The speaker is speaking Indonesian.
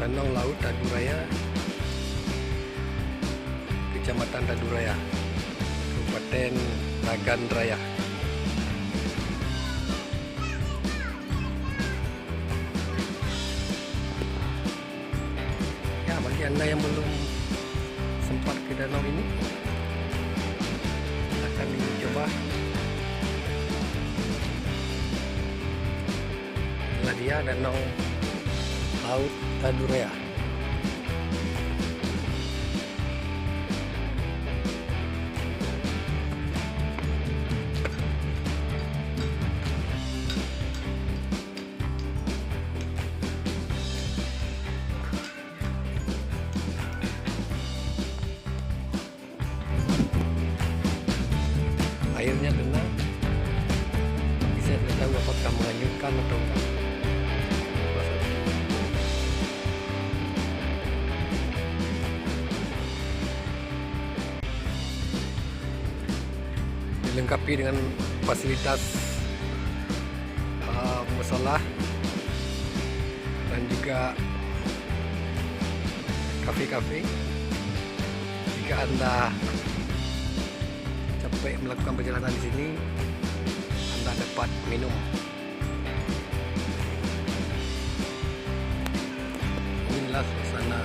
Danau Laut Daduraya, Kecamatan Daduraya, Kabupaten Nagan Raya. Ya, bagi Anda yang belum sempat ke danau ini, akan dicoba. Inilah dia Danau Laut Daduraya. Airnya tenang, bisa tidak tahu apakah menghanyutkan atau enggak. Dilengkapi dengan fasilitas musola dan juga kafe-kafe. Jika Anda capek melakukan perjalanan di sini, Anda dapat minum. Inilah suasana